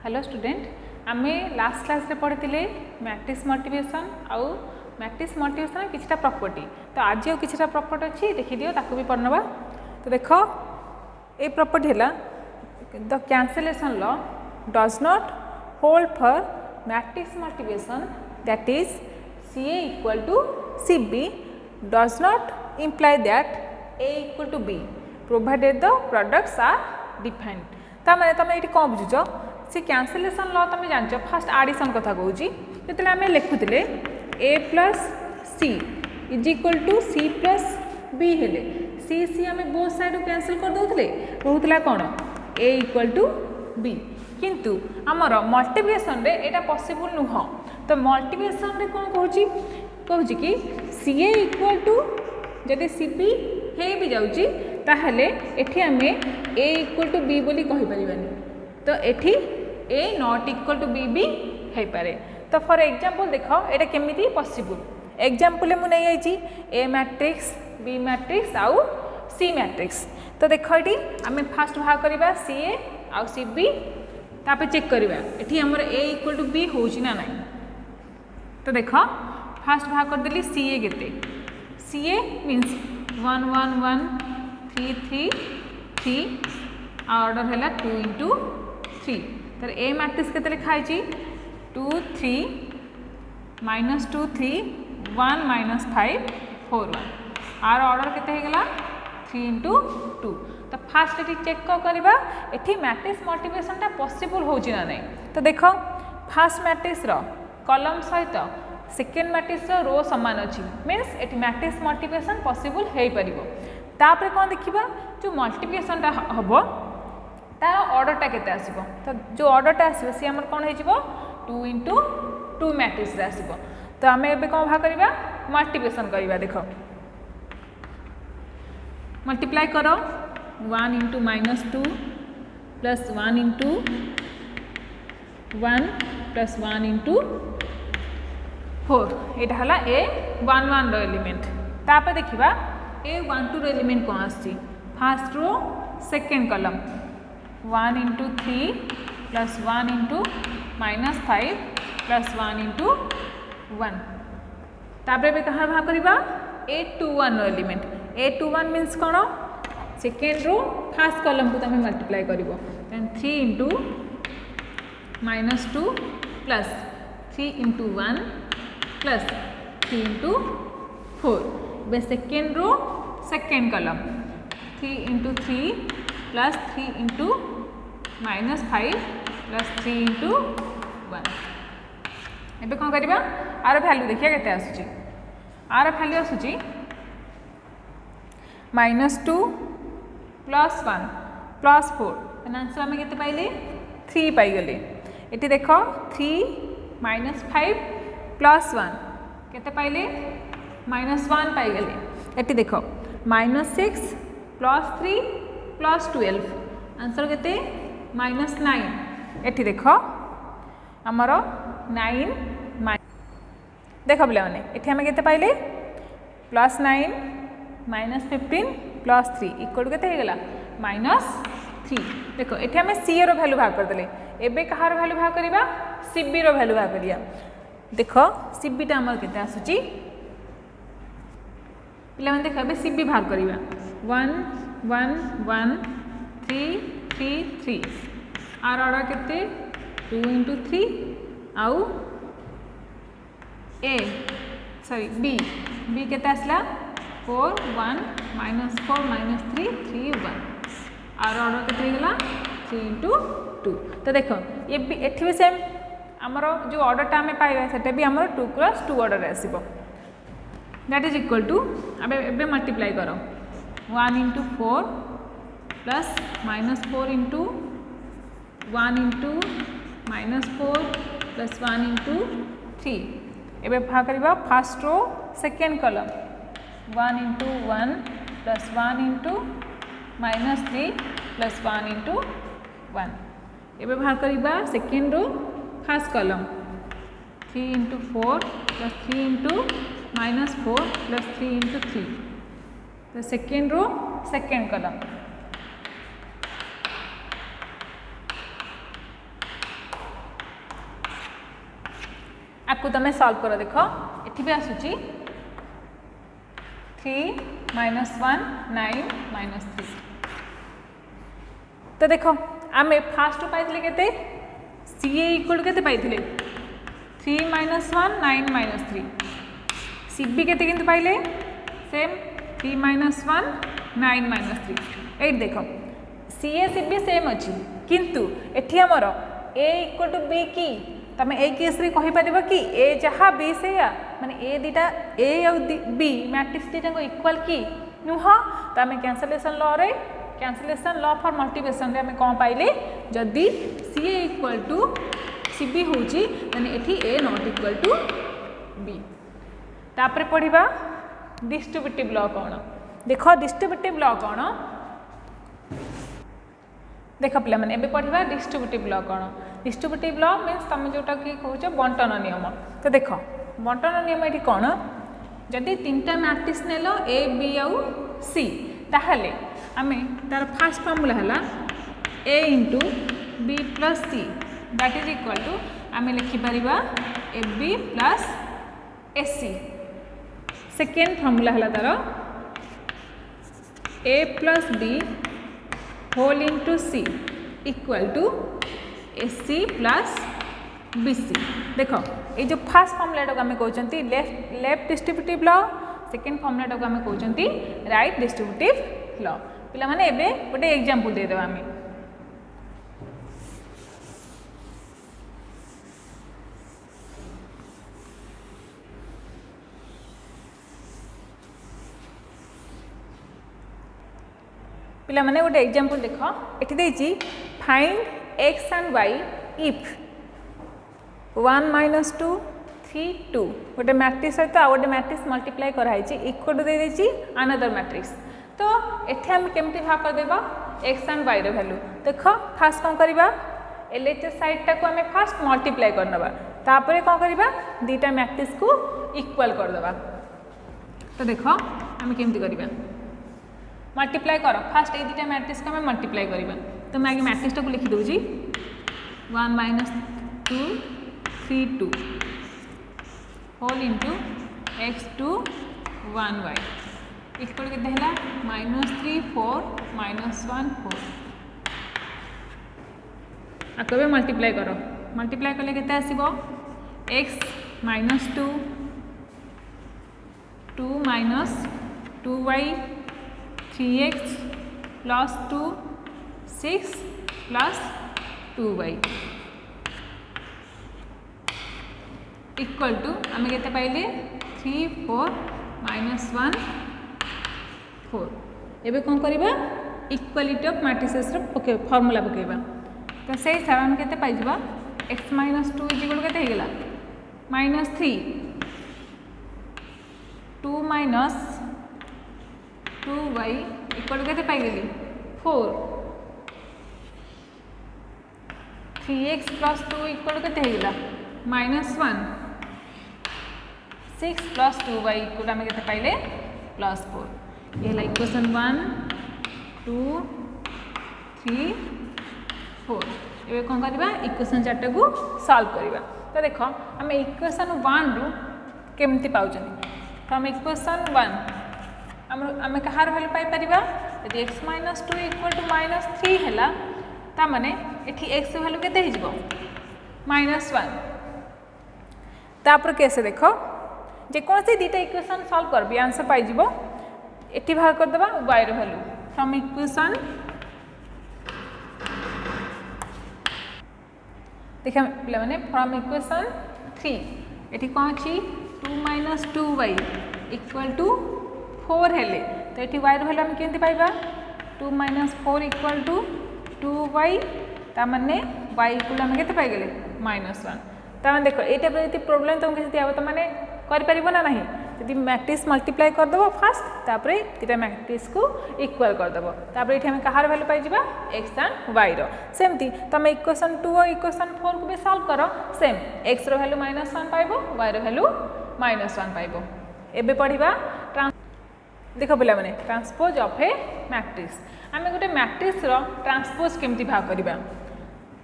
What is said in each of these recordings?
Hello student आमे last class रे पढ़ी मैट्रिक्स मल्टिप्लिकेशन आउ मैट्रिक्स मल्टिप्लिकेशन किछटा प्रॉपर्टी तो आज आउ किछटा प्रॉपर्टी अच्छी देखि दियो ताकू भी पढ़नवा। तो देख ए प्रॉपर्टी है the cancellation law does not hold for matrix multiplication that is CA equal to CB does not imply that A equal to B provided the products are defined. ता माने तमे एठी कोन बुझुछ से कैंसलेशन लॉ तुम जान fast addition कथा कहूँ जो आम लिखुले A plus C is equal to C plus B हेले सी सी आम बोथ साइड कैंसल कर दौले रोला कौन A इक्वल टू B किंतु आमर मल्टिप्लिकेशन रे एटा पॉसिबल नुह। तो मल्टिप्लिकेशन रे कौन कहूँ कि CA इक्वल टू जदि CB हे भी जाउची ताहले एठी आमे A इक्वल टू B बोली कहि परिबानी। तो एठी A not equal to B भी है पारे। तो फॉर एग्जांपल देख एटा केमिति पॉसिबल एग्जांपल मु नहीं आइची A मैट्रिक्स B मैट्रिक्स आउ C मैट्रिक्स। तो देख ये आम फास्ट भाग करवा CA आउ CB तापर चेक करवा एठी हमर A इक्वल टू B होची ना नहीं। तो देख फास्ट भाग करदेली CA केते CA मीन्स 1 1 1 3 3 3 ऑर्डर है 2 इंटू 3। तर A मैट्रिक्स के लिखाई 2 3 माइनस 2 3 1 माइनस 5 4 1 आर ऑर्डर केते गला 3 इंटू 2। तो फास्ट ये चेक करवा ये मैट्रिक्स मल्टिप्लिकेशन पॉसिबल होची ना नहीं। तो देख फास्ट मैट्रिक्स कलम सहित सेकेंड मैट्रिक्स रो सामान अच्छी मीन्स ये मैट्रिक्स मल्टिप्लिकेशन पॉसिबल हो पार। कौन देखा जो मल्टिप्लिकेशन हम तार ऑर्डरटा केते आसीबो। तो जो ऑर्डरटा आसीबो सी हमर कोन हेजिबो 2 इंटू 2 मैट्रिक्स रे आसीबो। तो आमे एबे कोन भाग करबा मल्टिप्लिकेशन करबा। देखो मल्टीप्लाई करो 1 into minus 2 plus 1 into 1 plus 1 into 4 एटा हला A1 1 रो एलिमेंट। तापर देखिबा A1 2 रो एलिमेंट कोन आसी first row second column 1 into 3 plus 1 into minus 5 plus 1 into 1। तापर कहाँ भाग करवा A21 row element A21 means कौन सेकेंड रो फर्स्ट कॉलम को तुम मल्टीप्लाई कर 3 into minus 2 plus 3 into 1 plus 3 into 4। वे second row second column 3 into 3 plus 3 into minus 5 plus 3 into 1। एबे कौन करवा आर भैल्यू देखिए केते आसुची आर भैल्यू आसुची माइनस 2 प्लस 1 प्लस 4 आंसर आम के पाइले 3 पाइगले। ये देख 3 माइनस 5 प्लस 1 केते पाइले माइनस 1 पाइगले। ये देख माइनस 6 प्लस 3 प्लस 12 आंसर केते माइनस 9। ये देख आमर 9 देख पे ये आम के पाइले प्लस 9 माइनस 15 प्लस 3 इक्वल के माइनस 3। देख ये आम सी रो भैल्यू भाग करदे एबे कहार भैल्यू भाग करवा CB रो भैल्यू भाग करिया। देख CB टा आमर केते आसुची पे देख ए CB भाग करवा 1 1 1 3 3 3 आर ऑर्डर केते 2 इंटू 3 आउ A सॉरी B केते आसला 4 1 माइनस 4 माइनस 3 3 1 आर ऑर्डर केते गला 3 इंटू 2। तो देख ये भी एठी भी सेम आमर जो ऑर्डरटा आम पाइबा सेटा भी आमर 2 क्रॉस 2 ऑर्डर आसीबो दैट इज इक्वल टू एबे मल्टीप्लाई करो 1 into 4 plus minus 4 into 1 into minus 4 plus 1 into 3। एबे भाग करवा first row second column 1 into 1 plus 1 into minus 3 plus 1 into 1। एबे भाग करवा second row first column 3 into 4 plus 3 into minus 4 plus 3 into 3। तो second row second column आपको तुम solve कर देख एठी भी आसुची 3 -1 9 -3 तो देख आम फास्ट पाइले केते CA इक्वल केते पाइले 3 -1 9 -3 CB केते किंतु पाइले सेम 3 -1 9 -3 एट देख CA CB सेम अच्छी किंतु एठी हमर A इक्वल टू B की तुम ए केस रे कहि परिबो कि ए जहाँ बी से माने ए दीटा ए और बी मैट्रिक्स दीटा इक्वल की नुह तो आम कैंसलेशन लॉ रे कैंसलेशन लॉ फॉर मल्टीप्लिकेशन रे आम कौन पाइले जदि सी ए इक्वल टू सी बी होची माने एठी ए नॉट इक्वल टू बी तापर पढ़िबा डिस्ट्रीब्यूटिव लॉ कौन देख डिस्ट्रीब्यूटिव लॉ कौन देख पे मैंने एबे पढ़िबा डिस्ट्रीब्यूटिव लॉ कौन डिस्ट्रीब्यूटिव लॉ मीन्स तुम जोटा कि कहूच बंटन नियम तो देख बंटन नियम ये कौन जदि 3टा मैट्रिक्स नेल ए बी आउ सी ताहले आम तार फास्ट फॉर्मूला है A into B plus C that is equal to आम लिखिपर A B plus A C second formula है तार A plus B whole into C equal to A C plus B C देख ये जो first फॉर्मूलाटा आम कहते लेफ्ट डिस्ट्रीब्यूटिव लॉ सेकेंड फॉर्मूलाटा आम कहते राइट डिस्ट्रीब्यूटिव लॉ पिला माने एबे गोटे एग्जांपल दे देबा आम पिला माने गोटे एग्जांपल देख एठी देछि find x and y if 1 minus 2 3 2 गोटे मैट्रिक्स सहित आ गोटे मैट्रिक्स मल्टीप्लाई कराई इक्वल टू दे देछि अनदर मैट्रिक्स तो एठी हम केमती भाग कर देबा x and y रे वैल्यू देख फास्ट कोन करबा LHS साइड टा को हमें फास्ट मल्टीप्लाई करनबा तापरे कोन करबा दीटा मैट्रिक्स को इक्वल कर देबा तो देख हम केमती करबा मल्टीप्लाई कर फास्ट ए दीटा मैट्रिक्स को हमें मल्टीप्लाई करबा तो मैं आगे मैट्रिक्स को लिखी दूसरी 1 minus 2 3 2 whole into x2 1 y equal के देहला -3 4 -1 4 आको बे मल्टीप्लाई करो मल्टीप्लाई कले केते आसीबो x -2 2 minus 2y 3x plus 2 6 plus 2y equal to आम के पाइले 3 4 -1 4 एबे कौन करबा equality of matrices okay formula पकेबा तो से हिसाब हम केते पाइबा x -2 इक्वल केते हे गेला -3 2 minus 2y इक्वल केते पाइ गेली 4 3x plus 2 इक्वल केते हे गेला -1 6 plus 2y इक्वल आम केते पाइले +4 ये है इक्वेशन 1 2 3 4 ये कौन करबा इक्वेशन 4 को सॉल्व करबा तो देख आम इक्वेशन 1 रु केमती पाउछन तो आम इक्वेशन 1 आम कहार वैल्यू पाई परिबा यदि x -2 इक्वल टू -3 हैला ता माने एठी x वैल्यू केते हे जिवो -1 तापर कैसे देख जे कौन से दीटा इक्वेशन सॉल्व करबी आंसर पाई जिवो एटी भाग कर देबा y रो वैल्यू फ्रॉम इक्वेशन देखा पिला माने फ्रॉम इक्वेशन 3 एटी कोन अछि 2 - 2y इक्वल टू 4 हेले तो एटी y रो वैल्यू हम केंति पाइबा 2 - 4 इक्वल टू 2y ता माने y इक्वल हम केते पाइ गेले -1 ता देखो एटा यदि प्रॉब्लम तुम किसी दिया तो माने कर परिबो ना नहीं यदि मैट्रिक्स मल्टीप्लाई कर देबो फास्ट तापरे तीटा मैट्रिक्स को इक्वल कर देबो तापरे एठी हम कहार वैल्यू पाइ जिबा x एंड y रो सेमती तुम इक्वेशन 2 और इक्वेशन 4 को भी सॉल्व करो सेम x रो वैल्यू -1 पाइबो y रो वैल्यू -1 पाइबो एबे पढिबा देखो पिला माने ट्रांसपोज ऑफ ए मैट्रिक्स आमे गोटे मैट्रिक्स रो ट्रांसपोज केमती भाग करबा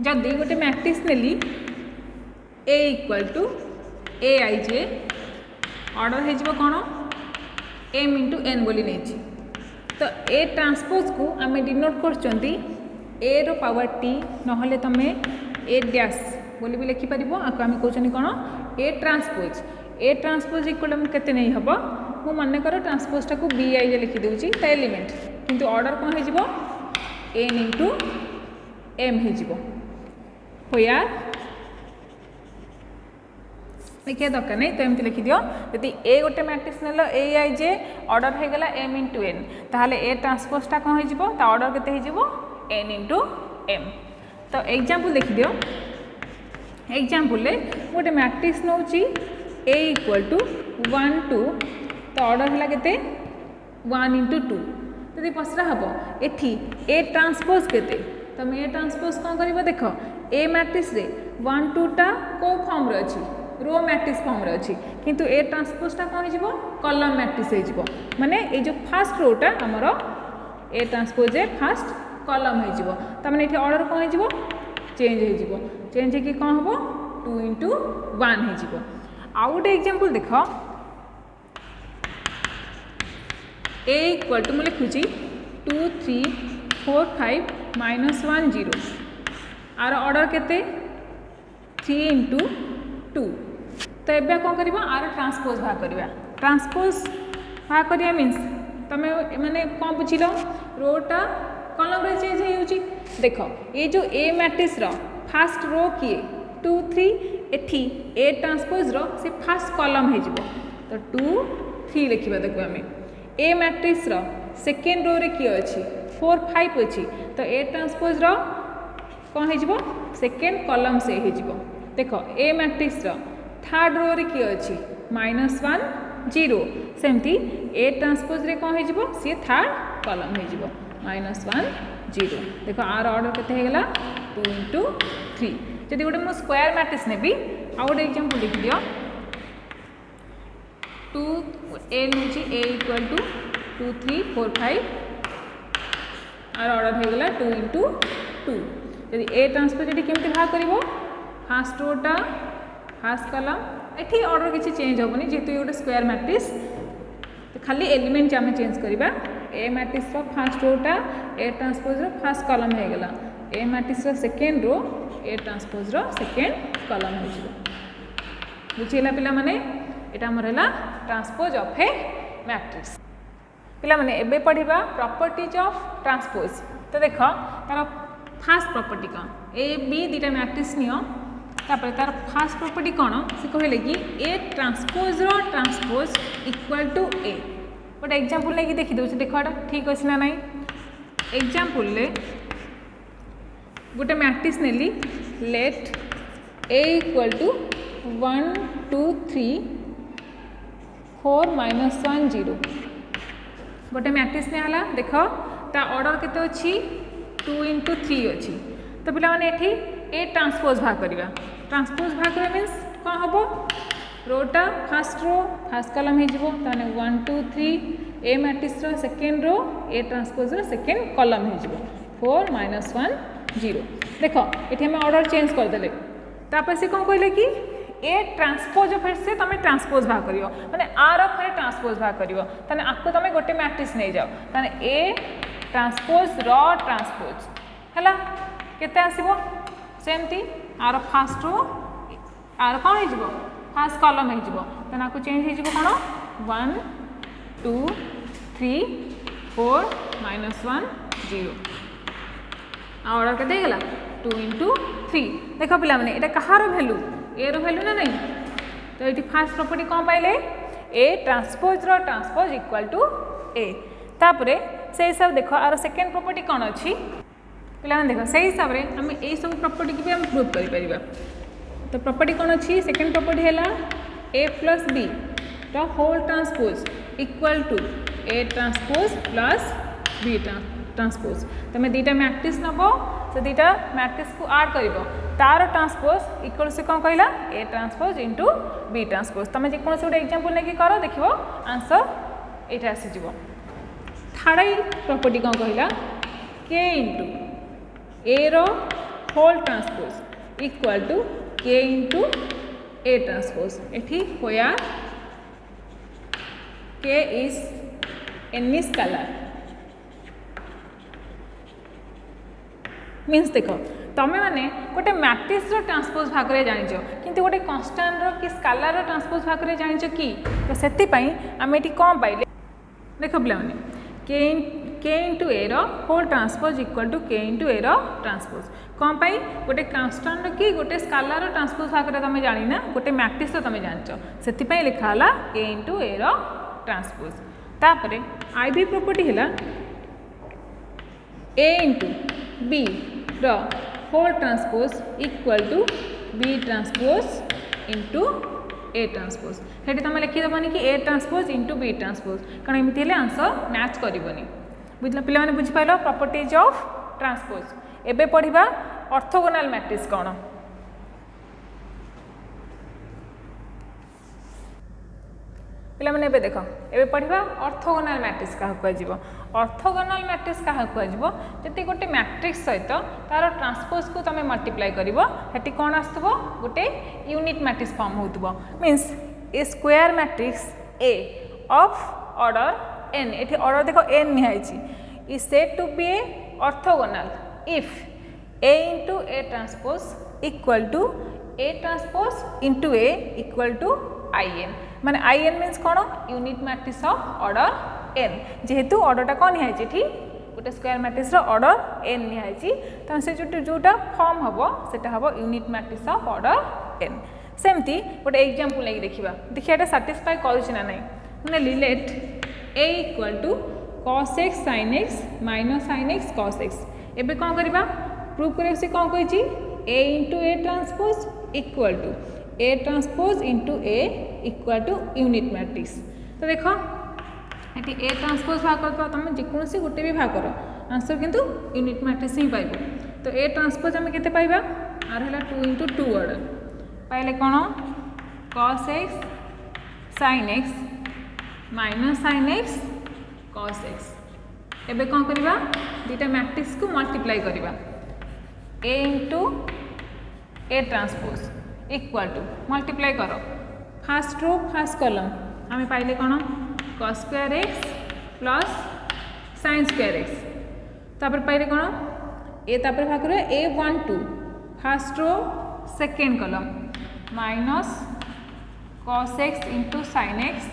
जदी गोटे मैट्रिक्स नेली A equal to a i j order हो कौन एम इंटू एन बोली नहीं तो ए ट्रांसपोज को आम डिनोट कर ए रो पावर टी नहले तुम ए डैश बोली भी लिखिपर आपको आम कहते कौन ए ट्रांसपोज इक्वल केते नहीं हम मु मन कर ट्रांसपोजटा को बी आई लिखी दूसरी ता एलिमेंट किंतु ऑर्डर कौन हो एन इंटू एम हो यार लिखा दरकार नहीं तो एमती लिखिद यदि ए गोटे मैट्रिक्स नेल ए आई जे ऑर्डर हो गला एम इंटू एन ताहले ए ट्रांसपोजटा कौन हो ऑर्डर केते हो एन इंटू एम तो एग्जांपल लिखिद एग्जांपल गोटे मैट्रिक्स नौ ए इक्वल टू 1 2 तो ऑर्डर है केते 1 इंटू 2 यदि पचरा हम एठी ए ट्रांसपोज केते तुम ए ट्रांसपोज कौन कर देख ए मैट्रिक्स रे 1 2 टा को फॉर्म रे अछि रो मैट्रिक्स फॉर्म रे अछि किंतु ए ट्रांसपोजटा कौन हो कॉलम मैट्रिक्स हो माने ए जो फर्स्ट रोटा हमर A transpose A first column हो तमें ये ऑर्डर कौन हो चेंज हो चेंज हो कौन हम 2 इंटू 1 हो आउ गोटे एग्जांपल देख ए इक्वल टू मुझे लिखुची 2 3 4 5 -1 0 आर ऑर्डर केते 3 इंटू 2 तो ये कौन कर आर ट्रांसपोज बाहर करवा ट्रांसपोज बाहर करवा मीन्स तुम मैंने कौन बुझल रोटा कॉलम रे चेंज हो देख ये जो ए मैट्रिक्स रो फर्स्ट रो किए 2 3 एठी ए ट्रांसपोज रो से फर्स्ट कॉलम हो तो 2 3 लिखा देखो आम ए मैट्रिक्स रो सेकेंड रो रे किए अच्छी 4 5 अच्छी तो ए ट्रांसपोज रो कौन हो सेकेंड कॉलम से हो देख ए मैट्रिक्स रो थर्ड रो रे किए अच्छी -1 0 सेमती ए ट्रांसपोज रे कौन हो सी थर्ड कॉलम हो -1 0 देख आर ऑर्डर केते होगा 2 इंटू 3 जदि गोटे मो स्क्वायर मैट्रिक्स ने आउ गोटे एग्जांपल लिखि दियो 2 ए नौची ए इक्वल टू 2 3 4 5 आर ऑर्डर होगा 2 इंटू 2 यदि ए ट्रांसपोज ये केमती बाहर कर फास्ट रोटा फास्ट कॉलम ये ऑर्डर किसी चेंज हेनी जेहेतु ये गोटे स्क्वायर मैट्रिक्स तो खाली एलिमेंट आम चेंज करवा ए मैट्रिक्स फास्ट रोटा ए ट्रांसपोज फास्ट कॉलम हो गला A matrix second row A transpose second column हो बुझेगा पिला माने एटा हमर है ट्रांसपोज ऑफ ए मैट्रिक्स पिला माने एबे पढ़िबा प्रॉपर्टीज ऑफ ट्रांसपोज तो देख तार फास्ट प्रॉपर्टी कौन ए बी दुटा मैट्रिक्स नियो तापर तार फास्ट प्रॉपर्टी कौन से कहले कि ए ट्रांसपोज रो ट्रांसपोज इक्वल टू ए गोटे एग्जांपल लेकिन देखी दूसरी देख ठीक अच्छे ना ना एग्जांपल गोटे मैट्रिक्स नेली लेट ए इक्वल टू 1 2 3 4 -1 0 गोटे मैट्रिक्स निला देख ता ऑर्डर केते अच्छी 2 इंटू 3 अच्छी तो पिला माने एठी ए ट्रांसपोज भाग करवा ट्रांसपोज भाग करवा मीन्स कौन हम रोटा फास्ट रो फास्ट कॉलम हो 1 2 3 ए मैट्रिक्स रो सेकेंड रो ए ट्रांसपोज रो सेकेंड कॉलम हो 4 -1 0 देख ये आम ऑर्डर चेंज करदे तापर से कौन कहले कि ए ट्रांसपोज फिर से तुम ट्रांसपोज भाग कर मैंने आर फिर ट्रांसपोज भाग कर आपको तुम गोटे मैट्रिक्स नहीं जाओ ताने ए ट्रांसपोज रो ट्रांसपोज है केते आसीबो सेमती आर फास्ट रो आर कौन हो फास्ट कॉलम हो आपको चेंज हो कौन 1 2 3 4 -1 0 ऑर्डर के देगला 2 इंटू 3 देख पिला माने एटा कहार वैल्यू ए रो वैल्यू ना नहीं तो ये फास्ट प्रॉपर्टी कौन पाइले ए ट्रांसपोज रो ट्रांसपोज इक्वल टू ए तापरे से हिसाब देख आर सेकेंड प्रॉपर्टी कौन अच्छी पिला देख से हिसाब से आम यही सब प्रॉपर्टी की भी हम प्रूव कर तो प्रॉपर्टी कौन अच्छी सेकेंड प्रॉपर्टी है ए प्लस बी रो whole transpose equal to A transpose plus B transpose तुम दुटा मैट्रिक्स नब से दुटा मैट्रिक्स को आड कर तार ट्रांसपोज इक्वल से कौन कहला A transpose into B transpose तुम जो गोटे एग्जांपल नहीं कर देख आंसर ये आसीज थर्ड प्रॉपर्टी कौन कहला के इंटू ए रो whole transpose equal to K into A transpose एठी where K is any scalar means देख तमें मैंने गोटे मैट्रिक्स ट्रांसपोज भाग में जानिच किंतु गोटे कन्स्टान्ट कि स्कालार ट्रांसपोज भाग में जानिच कि तो से आम ये कौन पाइले देख पे K into A whole transpose equal to K into A transpose कौन पाई गोटे कन्स्टान्ट कि गोटे स्कालार ट्रांसपोज भाग में तुम जानी ना गोटे मैट्रिक्स तुम जानिच से लिखाला के इंटू ए ट्रांसपोज तापर आईवी प्रॉपर्टी है ए इंटू बी रो whole transpose equal to B transpose into A transpose से तुम लिखिदेवनी कि A transpose into B transpose कारण एमती आंसर मैच करनी बुझल पे बुझिपाल प्रॉपर्टीज ऑफ ट्रांसपोज एबे पढ़िबा ऑर्थोगोनल मैट्रिक्स कौन पे देख ए पढ़ा ऑर्थोगोनल मैट्रिक्स क्या कह ऑर्थोगोनल मैट्रिक्स क्या कह जी गोटे मैट्रिक्स सहित तार ट्रांसपोज को तुम मल्टीप्लाई कर कौन आसो गोटे यूनिट मैट्रिक्स फॉर्म हो means a square matrix A of order N ये ऑर्डर देख एन निहाई is said to be a orthogonal if A into A transpose equal to A transpose into A equal to I N माने I N means कौन unit matrix of order N जेहेतु ऑर्डरटा कौन निहाई गोटे square matrix order N निहाई तो से जोटा फॉर्म हम से हम unit matrix of order n सेमती गोटे एग्जांपल नहीं देखिए साटिस्फाई करुच्छी ना मैंने रिलेट A equal to cos x sin x minus sin x cos x एबे कौन करबा प्रूफ करे से कौन कही a into A transpose equal to A transpose into A equal to unit matrix तो देख ये ए ट्रांसपोज भाग कर तुम जेकोसी गोटे भी भाग कर आंसर किंतु यूनिट मैट्रिक्स ही पाइब तो ए ट्रांसपोज आम के पाइबा आर है 2 इंटू 2 ऑर्डर पाइले कौन cos x sin x minus sin x cos x एबे कौन करबा दुटा मैट्रिक्स को मल्टीप्लाई करबा a into A transpose equal to multiply कर फास्ट रो फास्ट कॉलम आम पाइले कौन cos square x plus sin square x तापर पाइले कौन ए तापर भाग कर a12 first row second column minus cos x into sin x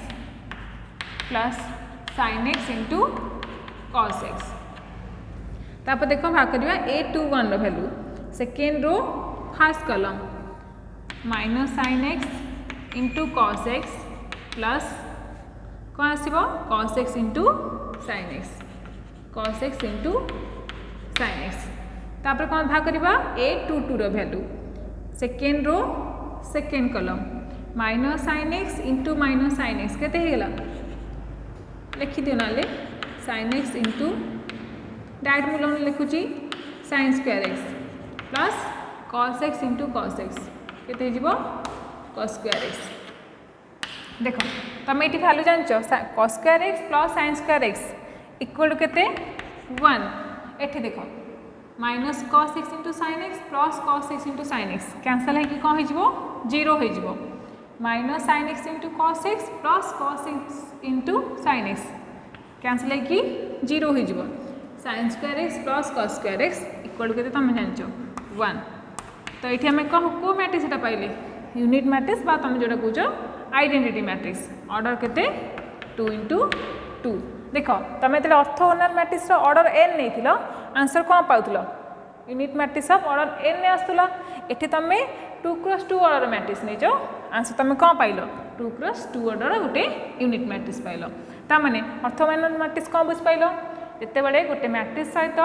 plus sin x into cos x तापर देख भाग करवा a21 value second row first column minus sin x into cos x plus कौन आसो cos x into sin x cos x into sin x तापर कौन भाग करवा a22 value second row second column minus sin x into minus sin x केते हेगला लिखिदियो ना sin x into direct मुझे लिखुची sin square x plus cos x into cos x केते जीवो cos square x देख तुम ये भैल्यू जान cos square x plus sin square x equal to केते 1 एठी देख minus cos x into sin x plus cos x into sin x cancel है कि कौन हो 0 हो minus sin x into cos x plus cos x into sin x cancel है कि 0 हो sin square x plus cos square x equal के तुम जान 1 तो ये आम को मैट्रिक्स पाइले यूनिट मैट्रिक्स बा तुम जोटा कौच आइडेंटिटी मैट्रिक्स ऑर्डर केते 2 इंटू 2 देख तुम ये ऑर्थोगोनल मैट्रिक्स ऑर्डर एन नहीं आंसर कौन पाउल unit matrix of order N आसूला ये तुम 2x2 ऑर्डर मैट्रिक्स नहीं जाओ आंसर तुम कौन पाइल 2x2 ऑर्डर गोटे यूनिट मैट्रिक्स पाइल ताने ऑर्थोगोनल मैट्रिक्स कौन बुझ पाइल जिते बड़े गोटे मैट्रिक्स सहित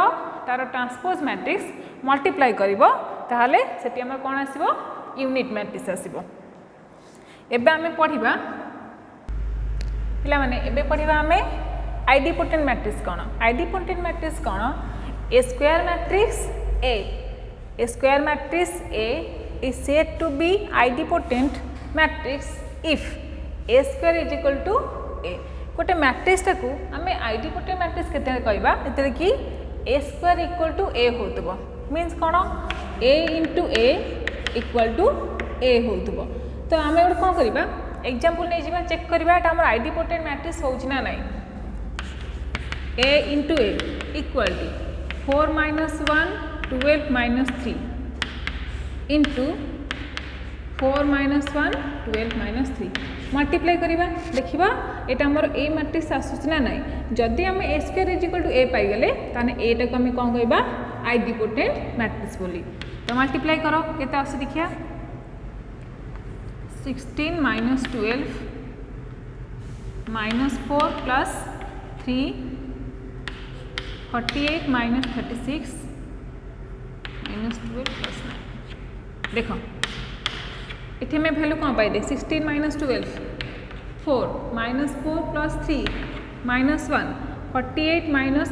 तार ट्रांसपोज मैट्रिक्स मल्टीप्लाई करिवो ताहले सेठी हमर कोन आसीबो यूनिट मैट्रिक्स आसीबो एबे आमे पढिबा पिला माने एबे पढिबा आमे आइडिपोटेंट मैट्रिक्स कोन आइडिपोटेंट मैट्रिक्स कोन A square matrix A square matrix A is said to be idempotent matrix if a square is equal to a गोटे मैट्रिक्स टाकू आम आइडिपोटेंट मैट्रिक्स केते कहबा एते कि a square equal to a होतबो मींस कोन a into a equal to a होतबो तो आम गोटे कौन करवा एग्जांपल नहीं जावा चेक करवा एटा हमर आइडिपोटेंट मैट्रिक्स होउछि ना नहीं A into A equal to 4 minus 1 12 minus 3 into 4 minus 1 12 minus 3 multiply करवा देखा यहाँ आमर ए मैट्रिक्स आसूस ना ना जदि आम ए स्क्वायर इज इक्वल टू ए पाईगले ताने एटा को आम कौन कहवा आइडिपोटेंट मैट्रिक्स बोली तो मल्टीप्लाई करो केते आसी देखिया 16 minus 12 minus 4 plus 3 48 minus 36 minus 12 plus 9 देखो इथे में वैल्यू कौन पाई दे 16 minus 12 4 minus 4 plus 3 minus 1 48 minus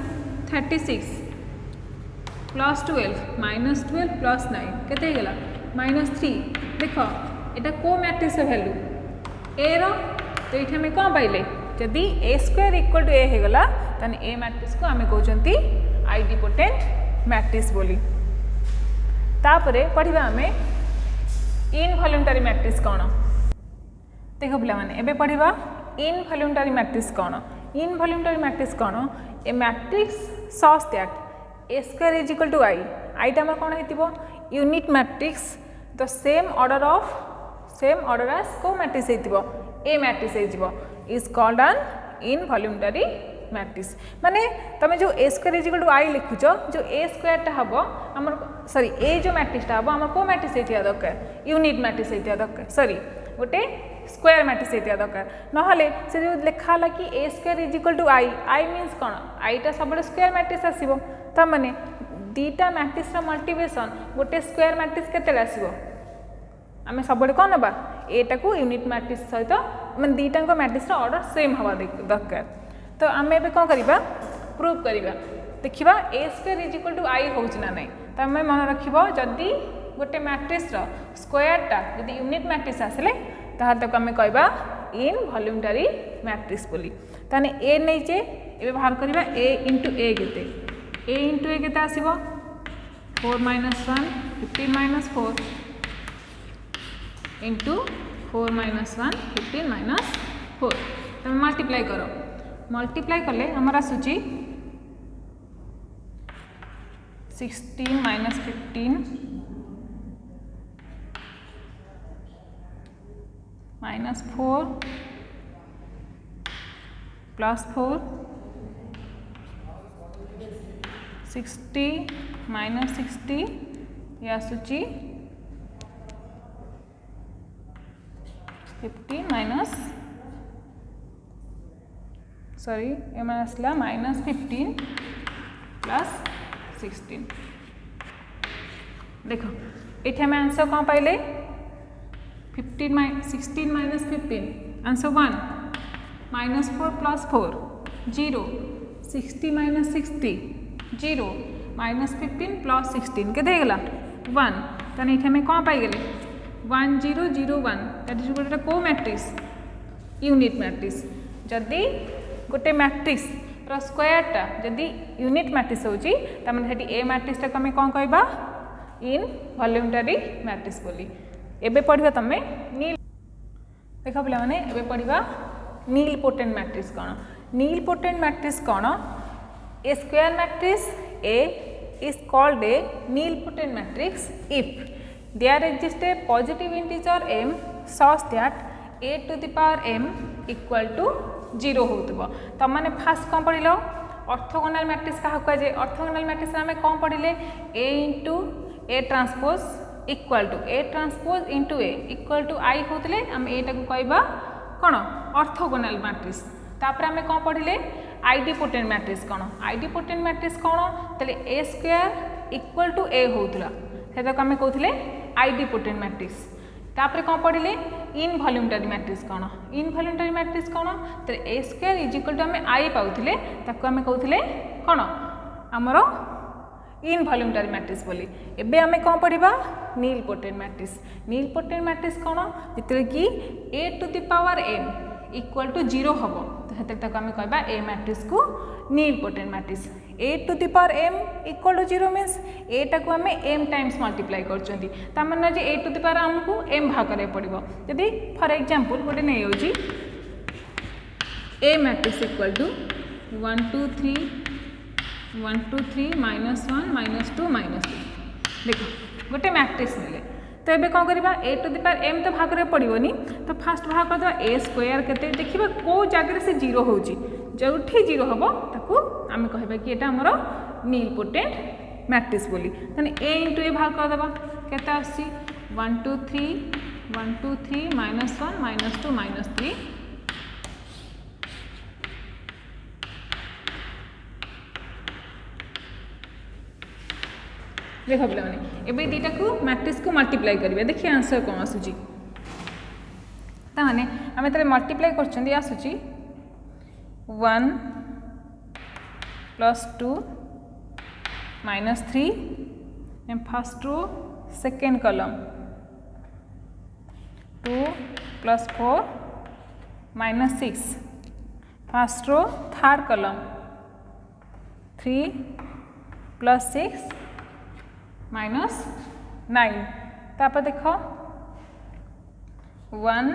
36 plus 12 minus 12 plus 9 केते गला minus 3 देखो एटा को मैट्रिक्स वैल्यू ए रो तो ये हमें कौन पाइले जदि ए स्क्वायर इक्वल टू ए होगला ताने ए मैट्रिक्स को आमे कहउचंती आइडिपोटेंट मैट्रिक्स बोली तापरे पढ़िबा आमे इनवॉल्यूंटरी मैट्रिक्स कौन देखो पिला माने एबे पढ़िबा इनवॉल्यूंटरी मैट्रिक्स कौन इनवॉल्यूंटरी मैट्रिक्स कौन A matrix such that A square is equal to I आईटा हमर कौन हेतिबो unit matrix the same order as को मैट्रिक्स हेतिबो ए मैट्रिक्स हेतिबो is called an involuntary matrix माने तुम जो A square is equal to I लिखुच जो ए स्क्वायर टा हम आमर सॉरी ए जो मैट्रिक्स टा हम आमर को मैट्रिक्स हेतिया दरकार यूनिट मैट्रिक्स हेतिया दरकार सॉरी गोटे स्क्वायर मैट्रिक्स हेतिया दरकार नहले से जो लिखा ला कि A square is equal to I means कौन आईटा सब स्क्वायर मैट्रिक्स आसीबो त माने दीटा मैट्रिक्स रा मल्टीप्लिकेशन गोटे स्क्वायर मैट्रिक्स केते आसीबो आम सब कौन ना एटा को यूनिट मैट्रिक्स सहित मैं दीटा मैट्रिक्स ऑर्डर सेम हवा दरकार तो आम ए कौन करवा प्रूव करवा देखा ए स्क्वायर इज इक्वल टू आई हो ना ना तो आम मन रख जदि गोटे मैट्रिक्स स्क्वायरटा जदि यूनिट मैट्रिक्स आसले ताको आम कहवा इनवॉल्यूंटरी मैट्रिक्स बोली ताने ए नहीं चे ए बाहर करवा ए इंटू ए केते ए इंटू ए केते आसीबो 4 minus 1 15 minus 4 into 4 minus 1 15 minus 4 तुम मल्टीप्लाई करो मल्टीप्लाई कले हमारा आसूची 16 minus 15 minus 4 plus 4 60 minus 60 या सूची 50 minus सॉरी एम आसला -15 प्लस 16 देखो ये आम आंसर कौन पाइले 16 minus 15 answer 1 -4 plus 4 0 60 minus 60 0 -15 plus 16 के देगला 1 ताने ये आम कौन पाई गले 1 0 0 1 दैट इज गोटे को मैट्रिक्स यूनिट मैट्रिक्स जदि गोटे मैट्रिक्स स्क्वायरटा जदि यूनिट मैट्रिक्स होची तमने सेठी ए मैट्रिक्स टाको हमें कौन कहबा इनवॉल्यूंटरी मैट्रिक्स बोली एबे पढ़िबा तमे नील देखो पिला माने एबे पढ़िबा नीलपोटेंट मैट्रिक्स कौन नीलपोटेंट मैट्रिक्स कौन A square matrix A is called a nilpotent matrix if there exist a positive integer m such that a to the power m equal to 0 होतबो त माने फास्ट कौन पढ़िलो ऑर्थोगोनल मैट्रिक्स का कहे orthogonal matrix में कौन पढ़िले a into A transpose equal to A transpose into A equal to I होतले हम एटा को कहबा कौन ऑर्थोगोनल मैट्रिक्स तापर आम कौन पढ़िले आइडिपोटेंट मैट्रिक्स कौन आइडिपोटेंट मैट्रिक्स कौन तले ए स्क्वायर इक्वल टू ए होतला सेटा को आम कहउथिले आइडिपोटेंट मैट्रिक्स तापर कौन पढ़िले इनवॉल्यूंटरी मैट्रिक्स कौन इनवॉल्यूंटरी मैट्रिक्स कौन तो ए स्क्वायर इज इक्वल टू आम आई पाउथिले ताको आम कहउथिले कौन आमर इनवॉल्यूंटरी मैट्रिक्स बोली एबे आम कौन पढ़िबा नीलपोटेंट मैट्रिक्स कौन जिते कि A to the power m equal to 0 हम तो आम कह ए मैट्रिक्स को nilpotent matrix a to the power m equal to 0 means एटा को आम m टाइम्स मल्टीप्लाई कर माने जे a टू द पावर आमको m भाग करे पड़ो यदि फॉर एग्जांपल गोटे नहीं होजी a मैट्रिक्स इक्वल टू 1 2 3 1 2 3 -1 -2 -2 देखो गोटे मैट्रिक्स मिले तो ये कौन करवा ए टू द पावर m तो भाग पड़ोनी तो फास्ट भाग करदे ए स्क्वायर के देखा कौ जगह से 0 हो जो 0 हम ताकू आम कहबा कि एटा हमर नीलपोटेंट मैट्रिक्स बोली ताने ए इंटू ए भाग करदे केते आसी 1 2 3 1 2 3 -1 -2 -3 देख पे मैंने दुईटा को मैट्रिक्स को मल्टीप्लाई करेंगे देखिए आंसर कौन आसूची ताने आम तो मल्टीप्लाई कर आसूची 1 + 2 -3 first row second column 2 + 4 -6 first row third column 3 + 6 -9 तापर देख 1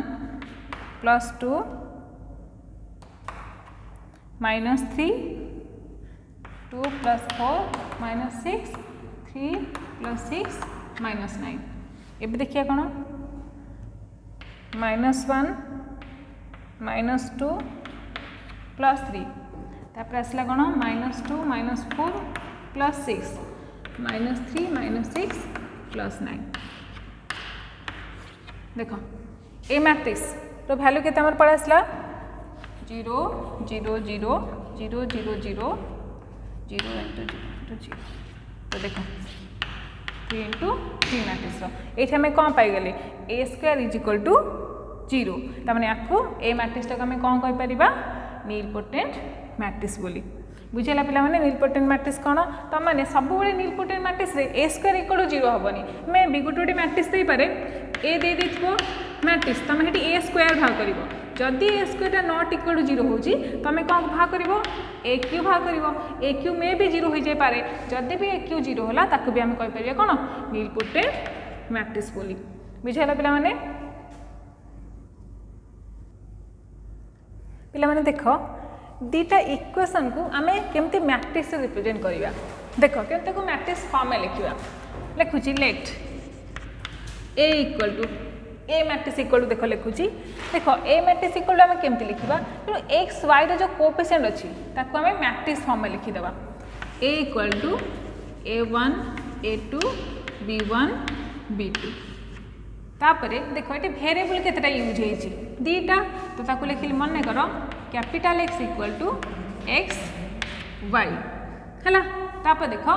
+ 2 -3 2 + 4 -6 3 + 6 -9 ये देखिए कौन -1 -2 + 3 तापर आसला कौन -2 -4 + 6 -3 -6 + 9 देख ए मैट्रिक्स तो वैल्यू के पड़ा आसला 0 0 0 0 0 0 0 × 0 तो देख 3 × 3 मैट्रिक्स ये आम कौन पाईगले a² = 0 तमें आपको ए मैट्रिक्स आम कौन कहीपर नीलपोटेंट मैट्रिक्स बोली बुझेगा पिला माने नीलपोटेंट मैट्रिक्स कौन तो मैंने सब नीलपोटेंट मैट्रिक्स a² = 0 हेनी मैं भी गोटे मैट्रिक्स दे पारे ए दे मैट्रिक्स तुम ये a² भाग कर जदि a² नॉट इक्वल टू 0 हो तुम कौन भाग कर a³ भाग कर a³ में भी 0 हो जाए पारे जदि भी a³ 0 होला ताकू भी आम कहीपर कौन नीलपोटेंट मैट्रिक्स बोली बुझेगा पिला माने देख दीटा इक्वेशन को आम केमती मैट्रिक्स रिप्रेजेंट करवा देख केमती को मैट्रिक्स फॉर्म में लिखा लिखुची let A equal to A matrix equal to देख लिखुची देख ए मैट्रिक्स इक्वल टू आम केमती लिखा तेणु एक्स वाई रो कोएफिशिएंट अच्छी ताको आम मैट्रिक्स फॉर्म में लिखिदेवा ए equal to a1 a2 b1 b2 तापरे देख ये वेरिएबल केतेटा यूज होइछि दीटा तो ताको लिखिली मन कर capital X equal to x y है तापर देख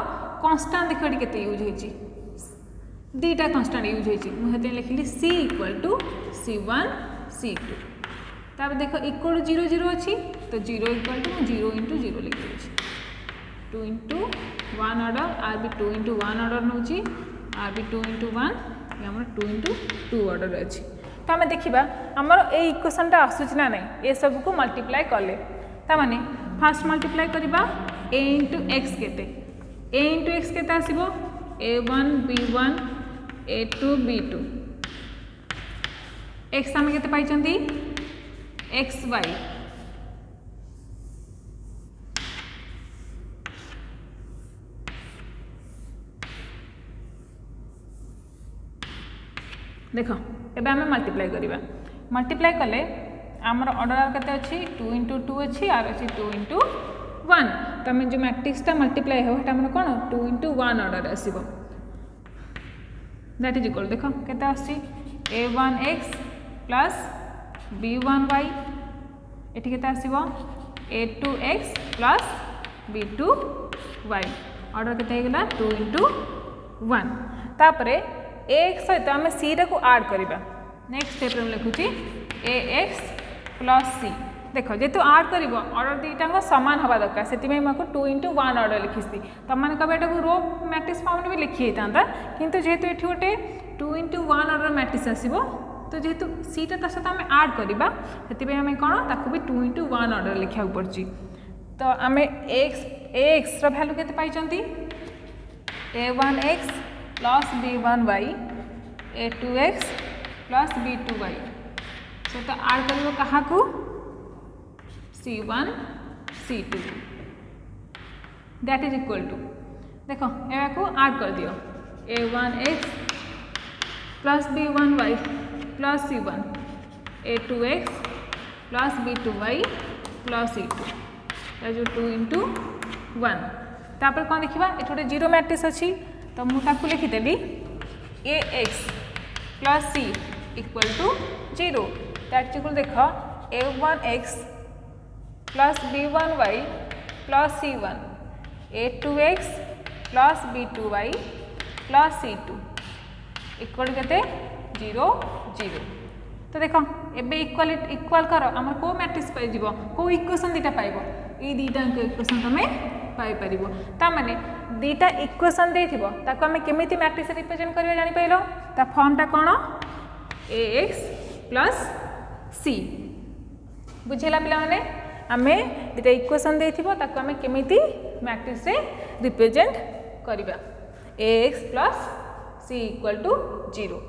कन्स्टांट देख ये केते यूज होइछि दीटा कन्स्टांट यूज होइछि मुझे लिखिली c equal to c1 c2 तापर देख इक्वल टू 0 0 अच्छी तो 0 इक्वल टू 0 × 0 लिख देछि 2 × 1 ऑर्डर आर भी 2 × 1 ऑर्डर नौची आर भी 2 × 1 आम 2 × 2 ऑर्डर अच्छी तो आम देखा आमर ए इक्वेशन आसूची ना नहीं ये सब को मल्टीप्लाई कले ताने फास्ट मल्टीप्लाई करवा a × x केते a × x केते आसीबो a1 b1 a2 b2 x आम केते पाइचंती xy देख एबे आम मल्टीप्लाई करवा मल्टीप्लाई कले आमर ऑर्डर केते अच्छी 2 × 2 अच्छी आर अच्छी 2 × 1 तो आम जो मैट्रिक्सटा मल्टीप्लाई हो आम कौन 2 × 1 ऑर्डर आसो दैट इज इक्वल देख केते आसी a1x प्लस b1y एटी केते आसीबो a2x प्लस b2y ऑर्डर केते हेगला 2 × 1 तापरे एक्स सहित आम सी टा को आड करवा नेक्स्ट स्टेप लिखुची ax प्लस सी देख जेहेतु आड कर ऑर्डर दुईटा सामान हवा दरकार से 2 × 1 ऑर्डर लिखी तुमने कब एटा रो मैट्रिक्स फॉर्म भी लिखी होता किंतु जेहेतु ये गोटे 2 × 1 ऑर्डर मैट्रिक्स आसो तो जेहेतु सीटा ता सहित आम आड करवा से आम कौन ताकू भी 2 into 1 ऑर्डर लिखा पड़ी। तो आम एक्स भैल्यू के a1x plus b1y a2x plus b2y सो तो आड कर क्या c1 c2 that is equal to देख को आड कर दियो a1x plus b1y plus c1 a2x plus b2y plus c2 जो 2 into 1 तापर कौन देखा ये गोटे जीरो मैट्रिक्स अच्छी तो मुझे लिखिदेली ax plus c equal to 0 that equal देख a1x plus b1y plus c1 a2x plus b2y plus c2 equal के 0 0 तो देख एबे इक्वाल कर आम को मैट्रिक्स पाई को इक्वेशन दीटा पाइब ये दीटा इक्वेशन तुम पाइपर ताने दीटा इक्वेशन देता आम केमी मैट्रिक्स रिप्रेजेंट कर जानी पाइल ता फॉर्मटा कौन ax प्लस c बुझेगा पे आम दीटा इक्वेशन देता आम केमी मैट्रिक्स रिप्रेजेंट करवा ax plus c equal to 0।